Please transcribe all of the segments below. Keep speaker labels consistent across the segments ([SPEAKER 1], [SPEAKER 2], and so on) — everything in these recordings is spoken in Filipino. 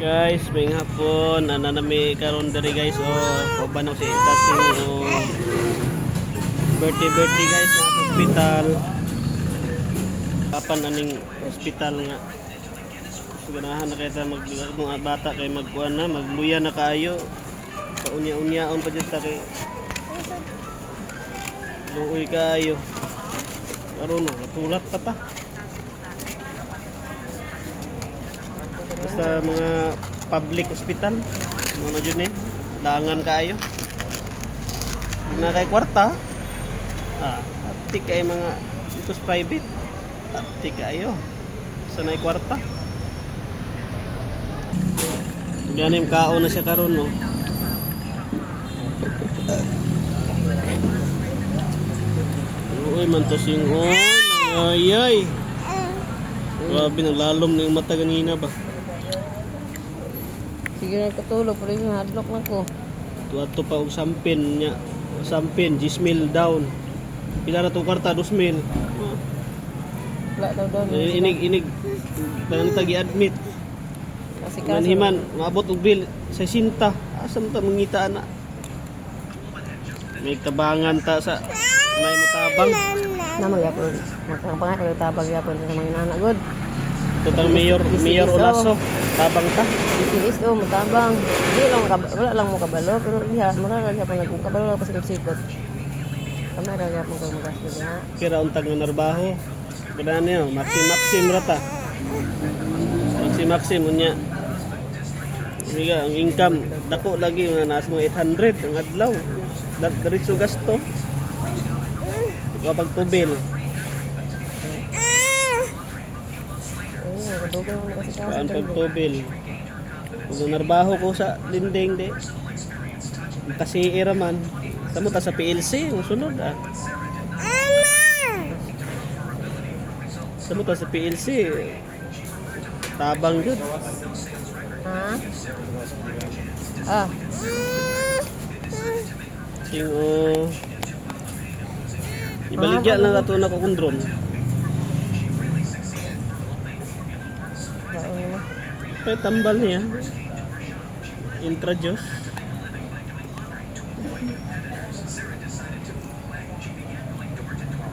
[SPEAKER 1] Guys, may hapon nami karon diri guys banaw si Tasing birthday guys sa hospital. Kapan aning hospital nga ganahan na kayta mga bata kay magkuan na magluya na kaayo. Paunya-unyaon pa jud ta kay luoy kaayo. Karon natulat pa ta. Sa mga public hospital mga dyan langan kaayo na kay kwarta ati kay mga dito private ati kaayo sa nay kwarta ganim kao na siya karon no. Uy man to singon ay grabe nang lalom na yung mata ganina ba.
[SPEAKER 2] Sige na katulog, pero yung hadlock na ko.
[SPEAKER 1] Tuwato pa og sampin nya. Sampin, 10,000 down. Pila na itong kwarta, 2,000.
[SPEAKER 2] Wala daw doon.
[SPEAKER 1] Inig. Tangan tagi admit.
[SPEAKER 2] Kasi
[SPEAKER 1] Manhiman, maabot og bill sa sinta. Asam ta mangita na. May tabangan ta sa may mutabang.
[SPEAKER 2] na magyapon. Magpangpangat kayo tabag yapon sa mga inanak good.
[SPEAKER 1] Tutang mayor Olaso, tabang ta.
[SPEAKER 2] Isis o matabang. Wala lang mo kabalo, pero iya, mura lang siya pag kabalo lang pasikot-sikot. Kami ra gyapon kag magasto diha.
[SPEAKER 1] Kira untag nga narbaho. Kada niyo, maxim rata. Maxim unya. Nga ang income dako lagi mga nas mo 800 ang adlaw. Diretso gasto. Kapag tubil. Saan pagtubil? Kung narbaho ko sa linding de. Kasi iraman. Tamo ta sa PLC, sunod Tamo ta sa PLC. Tabang jud.
[SPEAKER 2] Ha?
[SPEAKER 1] Sing ibaligya lang ato na ko kundron. Kaya tambal niya. Intradyos.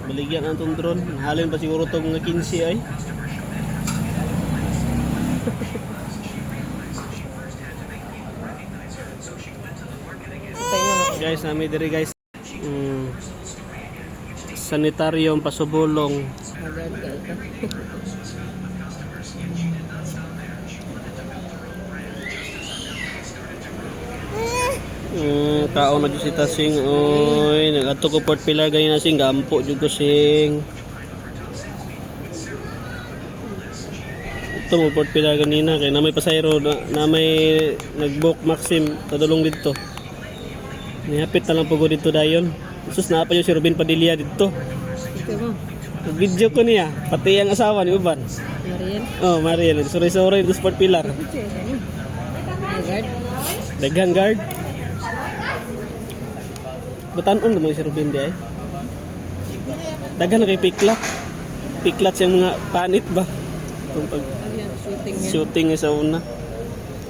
[SPEAKER 1] Baligyan ang itong drone. Halin pa siguro itong mga 15 ay. Guys, namin diri guys. Sanitaryong pasubulong. Tao na si Tasing oy nagato ko Port Pilar ganyan sing gampo jud ko sing ito mo Port Pilar ganina kay na may pasayro na may nagbook Maxim tadulong dito nihapit na lang po dito dayon sus na pa yung si Robin Padilla dito video ko niya pati ang asawa ni Uban Mariel sorry dito Port Pilar daghang guard batanon naman si Ruben di ay. Dagan na kay Piklat siyang mga panit ba? Itong pag shooting sa una.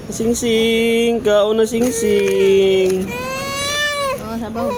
[SPEAKER 1] Sing-sing, kauna sing-sing.
[SPEAKER 2] Oh, sabaw.